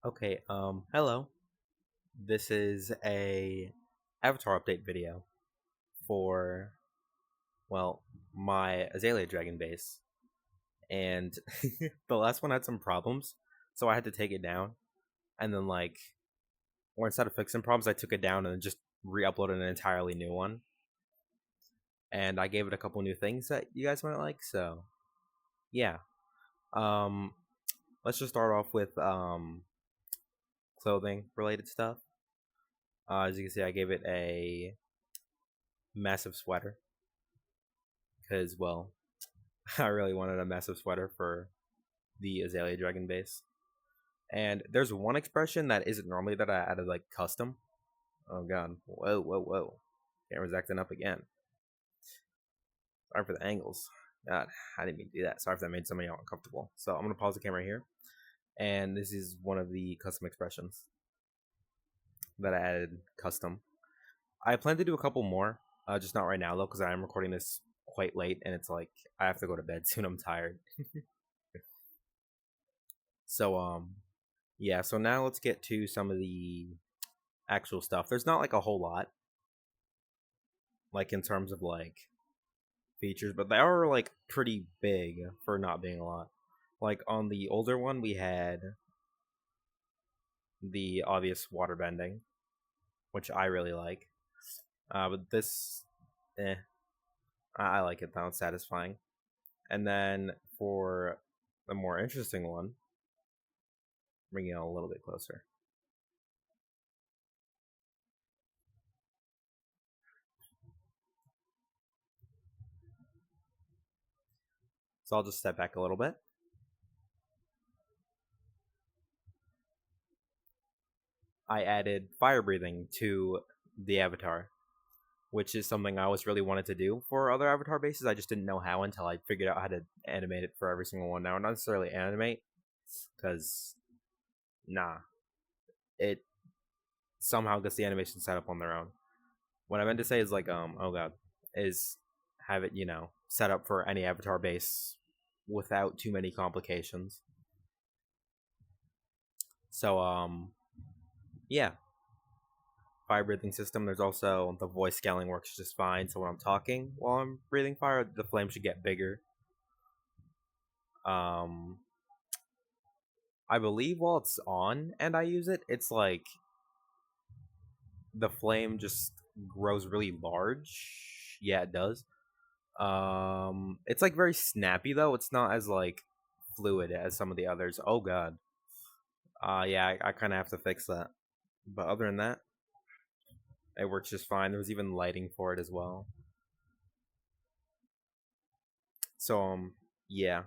Okay, hello. This is a avatar update video for, well, my Azalea Dragon base. And the last one had some problems, so I had to take it down. And then, or instead of fixing problems, I took it down and then just re-uploaded an entirely new one. And I gave it a couple new things that you guys might like, so yeah. Um, let's just start off with clothing related stuff. As you can see, I gave it a massive sweater because, well, I really wanted a massive sweater for the Azalea Dragon base. And there's one expression that isn't normally that I added like custom. Oh god. Whoa, whoa, whoa. Camera's acting up again. Sorry for the angles. God, I didn't mean to do that. Sorry if that made some of y'all uncomfortable. So I'm gonna pause the camera here. And this is one of the custom expressions that I added custom. I plan to do a couple more, just not right now though, because I am recording this quite late and it's like I have to go to bed soon. I'm tired. So yeah, so now let's get to some of the actual stuff. There's not like a whole lot, like in terms of like features, but they are like pretty big for not being a lot. Like on the older one, we had the obvious water bending, which I really like. But this, I like it though. It's satisfying. And then for the more interesting one, bring it a little bit closer. So I'll just step back a little bit. I added fire breathing to the avatar, which is something I always really wanted to do for other avatar bases. I just didn't know how until I figured out how to animate it for every single one. Now, not necessarily animate, because nah, it somehow gets the animation set up on their own. What I meant to say is oh god, is have it set up for any avatar base without too many complications. So yeah, fire breathing system. There's also the voice scaling works just fine. So when I'm talking while I'm breathing fire, the flame should get bigger. I believe while it's on and I use it, it's like the flame just grows really large. Yeah, it does. It's like very snappy though. It's not as like fluid as some of the others. Oh god. Yeah, I kind of have to fix that. But other than that, it works just fine. There was even lighting for it as well. So yeah.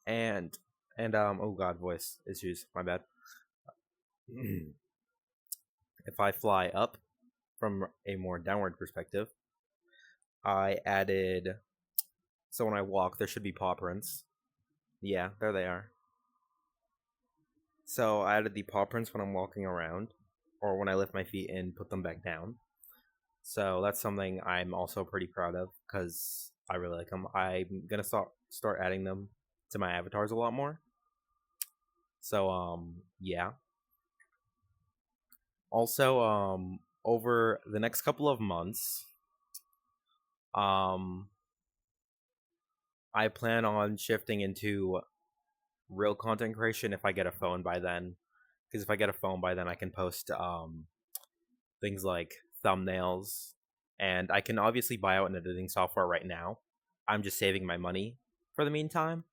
And oh god, voice issues. My bad. If I fly up from a more downward perspective, I added, so when I walk there should be paw prints. Yeah, there they are. So I added the paw prints when I'm walking around, or when I lift my feet and put them back down. So that's something I'm also pretty proud of because I really like them. I'm gonna start adding them to my avatars a lot more. So yeah. Also over the next couple of months, um I plan on shifting into real content creation if I get a phone by then. Because if I get a phone by then, I can post things like thumbnails, and I can obviously buy out an editing software right now. I'm just saving my money for the meantime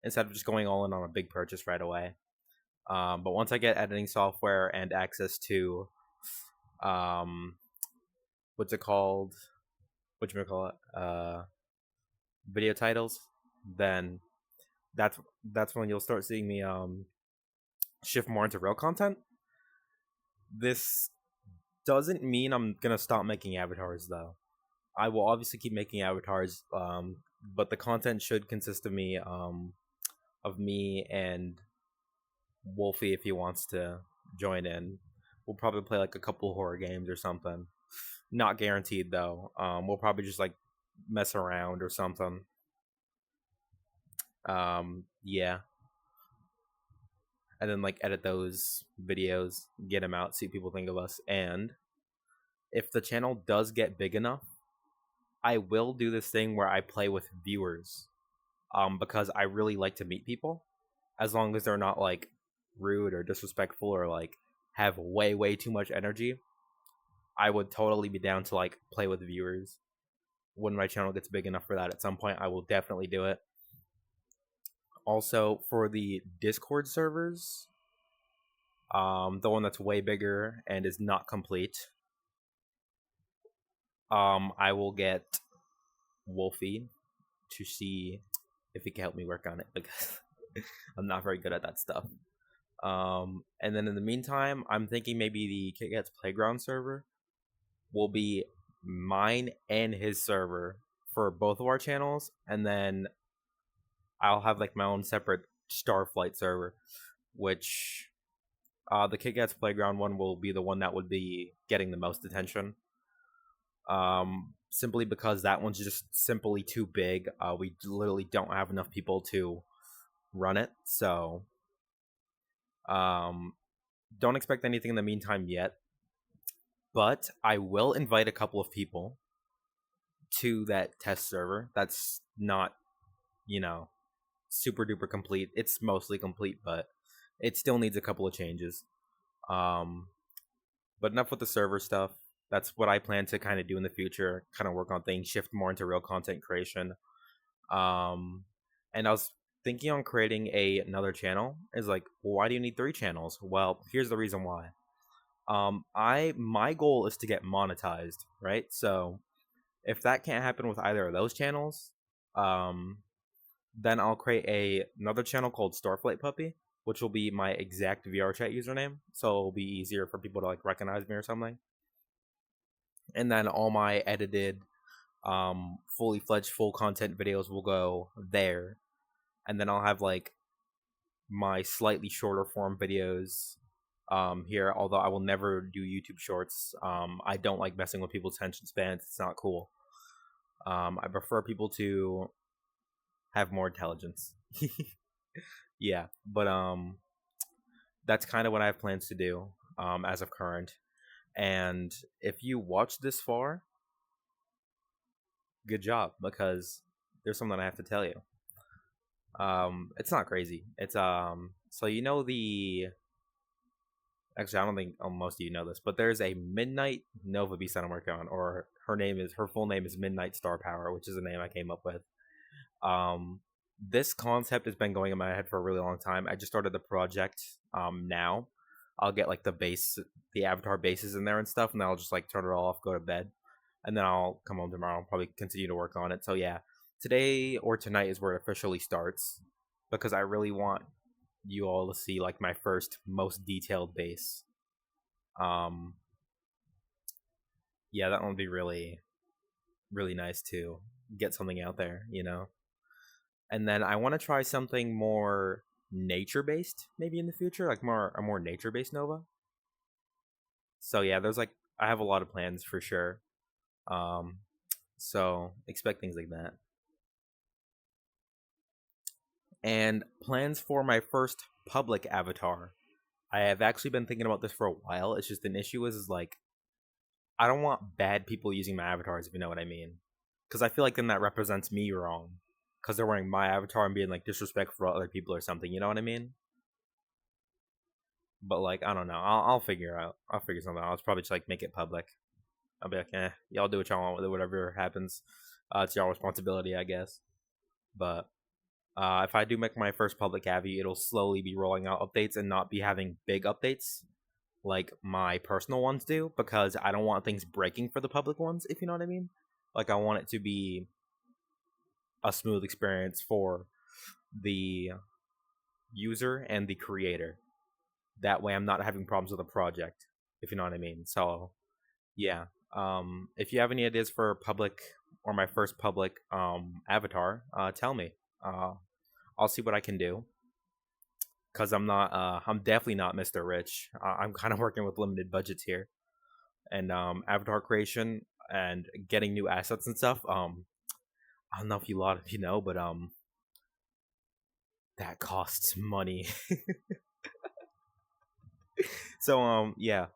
instead of just going all in on a big purchase right away. But once I get editing software and access to um, what's it called? What you call it? Video titles, then that's when you'll start seeing me shift more into real content. This doesn't mean I'm gonna stop making avatars though. I will obviously keep making avatars, but the content should consist of me and Wolfie if he wants to join in. We'll probably play like a couple horror games or something. Not guaranteed though. We'll probably just like mess around or something. Yeah. and then like edit those videos, get them out, see what people think of us. And if the channel does get big enough, I will do this thing where I play with viewers, because I really like to meet people, as long as they're not like rude or disrespectful or like have way too much energy. I would totally be down to like play with viewers when my channel gets big enough for that. At some point, I will definitely do it. Also, for the Discord servers, the one that's way bigger and is not complete, I will get Wolfie to see if he can help me work on it, because I'm not very good at that stuff. And then in the meantime, I'm thinking maybe the Kit Kat's Playground server will be mine and his server for both of our channels, and then I'll have like my own separate Starflight server, which the Kit Kat's Playground one will be the one that would be getting the most attention. Simply because that one's just simply too big. We literally don't have enough people to run it, so don't expect anything in the meantime yet. But I will invite a couple of people to that test server. That's not, super duper complete. It's mostly complete, but it still needs a couple of changes. But enough with the server stuff. That's what I plan to kind of do in the future. Kind of work on things, shift more into real content creation. And I was thinking on creating another channel. Is like, well, why do you need 3 channels? Well, here's the reason why. My goal is to get monetized, right? So if that can't happen with either of those channels, then I'll create another channel called Starflight Puppy, which will be my exact VRChat username, so it'll be easier for people to like recognize me or something. And then all my edited, fully fledged full content videos will go there, and then I'll have like my slightly shorter form videos here, although I will never do YouTube shorts. I don't like messing with people's attention spans. It's not cool. I prefer people to have more intelligence. Yeah, but that's kind of what I have plans to do as of current. And if you watch this far, good job, because there's something I have to tell you. It's not crazy. It's so the actually, I don't think most of you know this, but there's a Midnight Nova Beast that I'm working on, or her full name is Midnight Star Power, which is a name I came up with. This concept has been going in my head for a really long time. I just started the project now. I'll get like the avatar bases in there and stuff, and then I'll just like turn it all off, go to bed, and then I'll come home tomorrow and probably continue to work on it. So yeah, today or tonight is where it officially starts, because I really want you all to see like my first most detailed base. Yeah, that would be really nice to get something out there, And then I want to try something more nature based maybe in the future, like a more nature based Nova. So yeah, I have a lot of plans for sure. So expect things like that. And plans for my first public avatar. I have actually been thinking about this for a while. It's just an issue is like I don't want bad people using my avatars, if you know what I mean. Because I feel like then that represents me wrong. Because they're wearing my avatar and being like disrespectful to other people or something, you know what I mean? But like, I don't know. I'll figure something out. I'll probably just like make it public. I'll be like, y'all do what y'all want with it, whatever happens. It's y'all responsibility, I guess. But if I do make my first public Avi, it'll slowly be rolling out updates and not be having big updates like my personal ones do, because I don't want things breaking for the public ones, if you know what I mean. Like, I want it to be a smooth experience for the user and the creator. That way I'm not having problems with the project, if you know what I mean. So yeah, if you have any ideas for public or my first public avatar, tell me. I'll see what I can do, because I'm definitely not Mr. Rich. I'm kind of working with limited budgets here, and avatar creation and getting new assets and stuff. I don't know if a lot of you know, but that costs money. So yeah.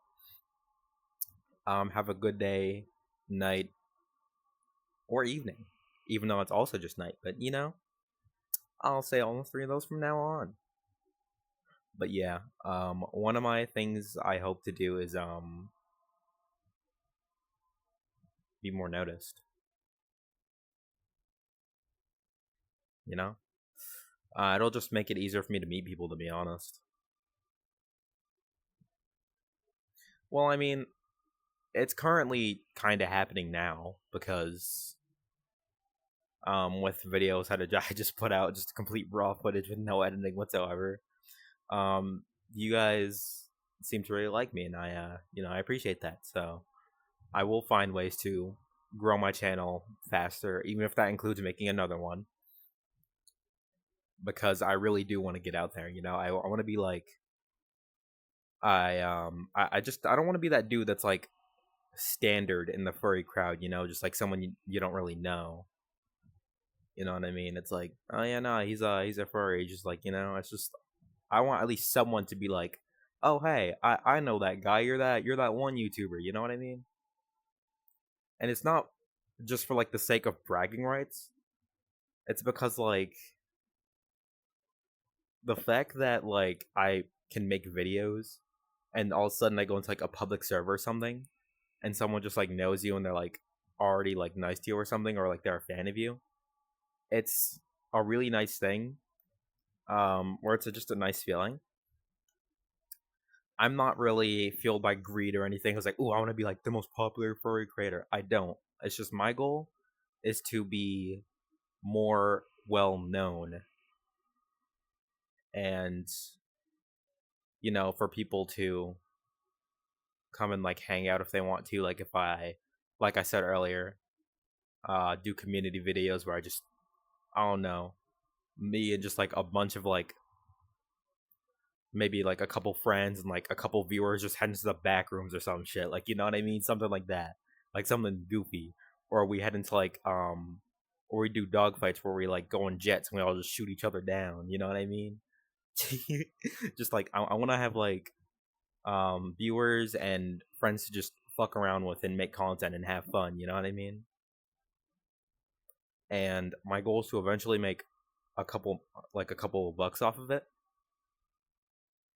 Have a good day, night, or evening. Even though it's also just night, but I'll say all three of those from now on. But yeah, one of my things I hope to do is be more noticed. You know, it'll just make it easier for me to meet people. To be honest. Well, I mean, it's currently kind of happening now because with videos I just put out just complete raw footage with no editing whatsoever. Um, you guys seem to really like me, and I appreciate that. So I will find ways to grow my channel faster, even if that includes making another one, because I really do want to get out there. I want to be like I don't want to be that dude that's like standard in the furry crowd. Just like someone you don't really know. You know what I mean? It's like, oh yeah, no, he's a furry. Just like it's just I want at least someone to be like, oh hey, I know that guy. You're that one YouTuber. You know what I mean? And it's not just for like the sake of bragging rights. It's because like the fact that like I can make videos and all of a sudden I go into like a public server or something and someone just like knows you and they're like already like nice to you or something, or like they're a fan of you. It's a really nice thing. Where it's just a nice feeling. I'm not really fueled by greed or anything. I was like, oh, I want to be like the most popular furry creator. I don't. It's just my goal is to be more well known and for people to come and like hang out if they want to. Like if like I said earlier, do community videos where I don't know, me and just like a bunch of like maybe like a couple friends and like a couple viewers just head into the back rooms or some shit. Like, you know what I mean? Something like that. Like something goofy. Or we head into like or we do dog fights where we like go on jets and we all just shoot each other down. You know what I mean? Just like I want to have like viewers and friends to just fuck around with and make content and have fun. You know what I mean? And my goal is to eventually make a couple of bucks off of it.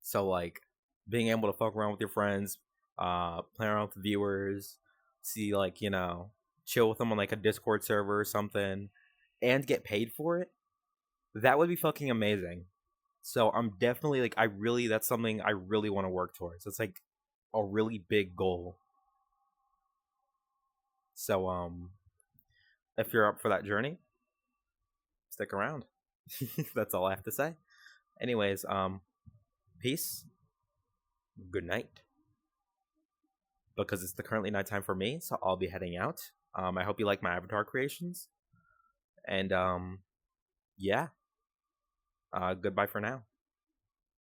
So like being able to fuck around with your friends, play around with the viewers, see like, chill with them on like a Discord server or something, and get paid for it, that would be fucking amazing. So I'm definitely like that's something I really want to work towards. It's like a really big goal. So if you're up for that journey, stick around. That's all I have to say. Anyways, peace. Good night. Because it's the currently nighttime for me, so I'll be heading out. I hope you like my avatar creations. And yeah. Goodbye for now.